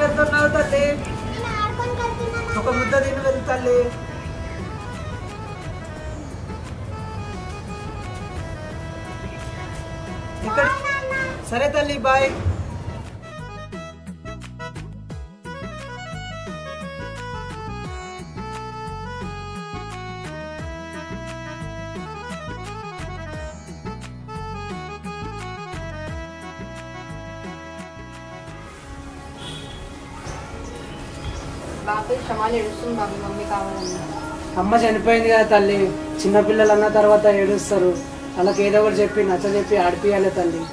వెళ్తున్నావు తల్లి? ఒక ముద్ద తిని వెళ్ళు తల్లి. ఇక్కడ సరే తల్లి, బాయ్. అమ్మ చనిపోయింది కదా తల్లి, చిన్నపిల్లలు అన్న తర్వాత ఏడుస్తారు. వాళ్ళకి ఏదో ఒకటి చెప్పి నచ్చ చెప్పి ఆడిపియాలి తల్లి.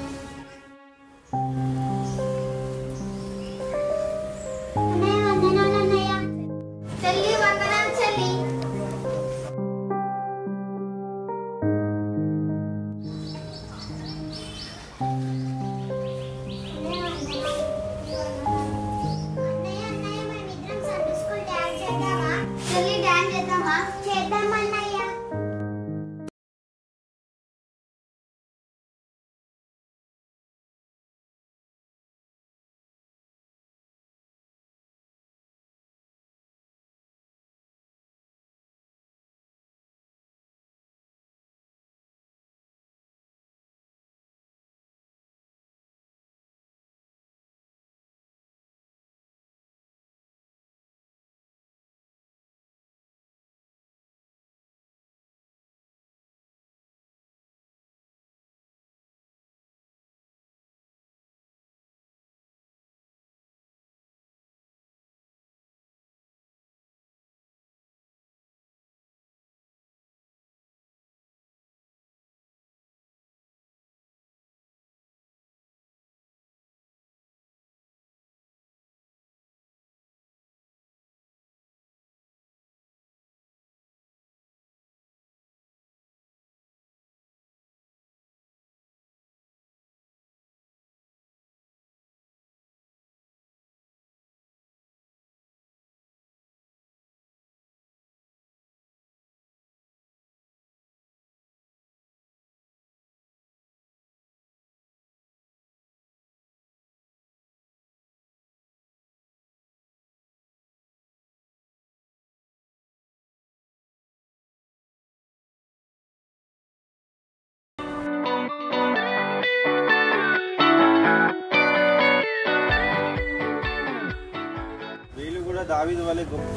దావీదు వలె గొప్ప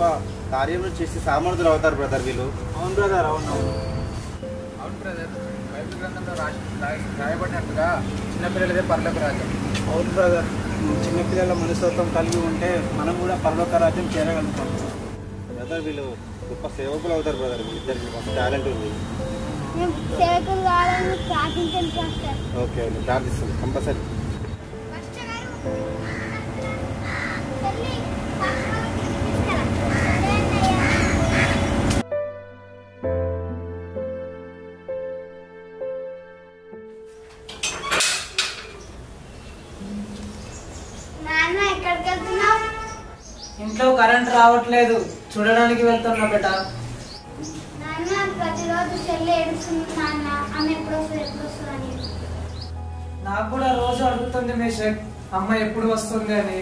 కార్యములు చేసి సామర్థ్యులు అవుతారు బ్రదర్ వీళ్ళు. అవును బ్రదర్, అవును బ్రదర్. బైబిల్ గ్రంథంలో రాయబడినట్టుగా చిన్నపిల్లలదే పరలోక రాజ్యం. అవును బ్రదర్, చిన్నపిల్లల మనస్తత్వం కలిగి ఉంటే మనం కూడా పరలోక రాజ్యం చేరగలుగుతాం బ్రదర్. వీళ్ళు గొప్ప సేవకులు అవుతారు బ్రదర్. వీళ్ళిద్దరికి మస్తు టాలెంట్ ఉంది. ఓకే, ప్రార్థిస్తాను కంపల్సరీ. ఇంట్లో కరెంట్ రావట్లేదు, చూడడానికి వెళ్తున్నా బేట. నాకు కూడా రోజు అడుగుతుంది మేషక్, అమ్మ ఎప్పుడు వస్తుంది అని.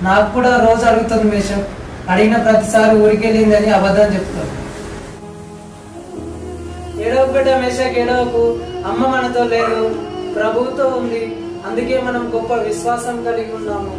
నాకు కూడా రోజు అడుగుతుంది మేషక్, అడిగిన ప్రతిసారి ఊరికి వెళ్ళిందని అబద్ధం చెప్తాను. ఏడవకు బేట మేషక్, ఏడవకు. అమ్మ మనతో లేదు, ప్రభువుతో ఉంది. అందుకే మనం గొప్ప విశ్వాసం కలిగి ఉన్నాము.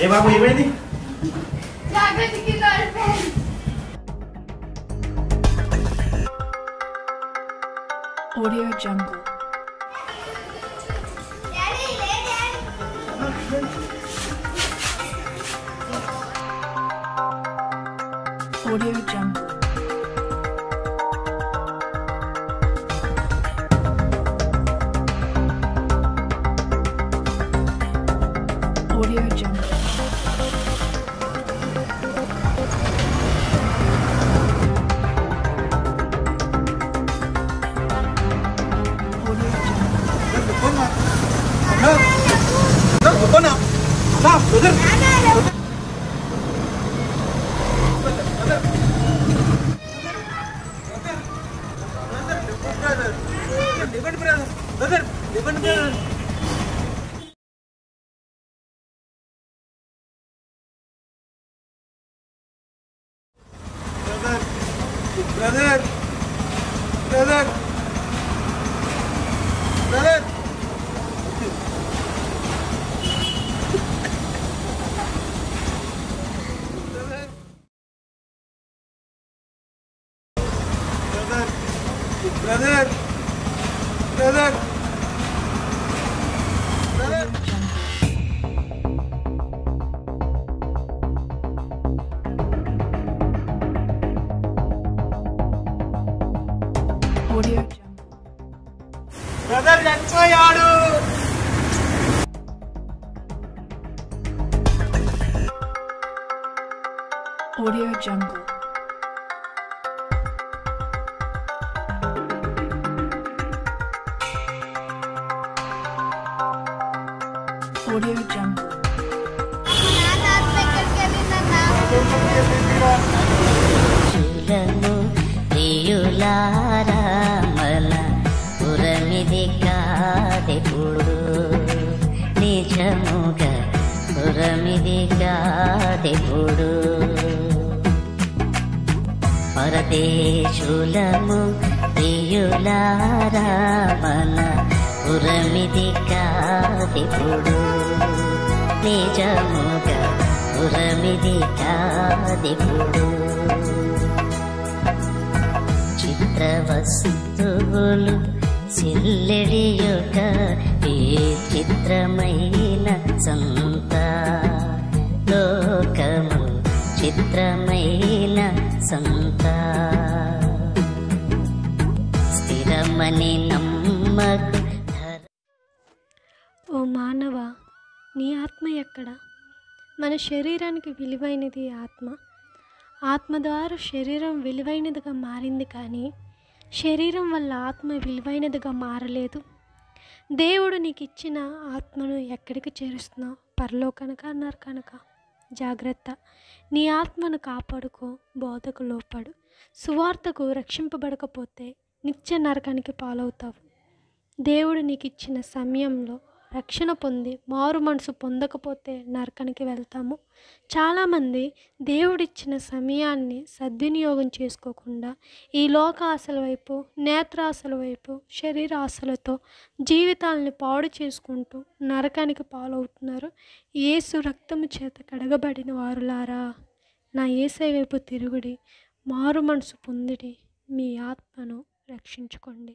ఏ బాబు ఏమైంది? Audio Jungle. Audio Jungle. Audio Jungle. Audio Jungle. Brother చచ్చిపోయాడు. Audio Jungle. Audio Jungle. చూలను ప్రియులారా మన పురమిది కాదెప్పుడు నిజముగా పురమిది కాదెప్పుడు పరదేశులము ప్రియులారా మన పురమిది కాదెప్పుడు నిజముగా పురమిది కాదెప్పుడు చిత్రవస్తువులు సిల్లెడియుక ఏ చిత్రమైన సంత లోకము చిత్రమైన సంత స్థిరమని నమ్మకు ఓ మానవ, నీ ఆత్మ ఎక్కడ? మన శరీరానికి విలువైనది ఆత్మ. ఆత్మ ద్వారా శరీరం విలువైనదిగా మారింది, కానీ శరీరం వల్ల ఆత్మ విలువైనదిగా మారలేదు. దేవుడు నీకు ఇచ్చిన ఆత్మను ఎక్కడికి చేరుస్తున్నావు? పరలోకానికా, నరకానికా? జాగ్రత్త, నీ ఆత్మను కాపాడుకో, బోధకు లోపడు. సువార్తకు రక్షింపబడకపోతే నిత్య నరకానికి పాలవుతావు. దేవుడు నీకు ఇచ్చిన సమయంలో రక్షణ పొంది మారు మనసు పొందకపోతే నరకానికి వెళ్తాము. చాలామంది దేవుడిచ్చిన సమయాన్ని సద్వినియోగం చేసుకోకుండా ఈ లోక ఆశల వైపు, నేత్రాశల వైపు, శరీర ఆశలతో జీవితాలని పాడు చేసుకుంటూ నరకానికి పాలవుతున్నారు. యేసు రక్తము చేత కడగబడిన వారులారా, నా యేసయ్య వైపు తిరుగుడి, మారు మనసు పొందిడి, మీ ఆత్మను రక్షించుకోండి.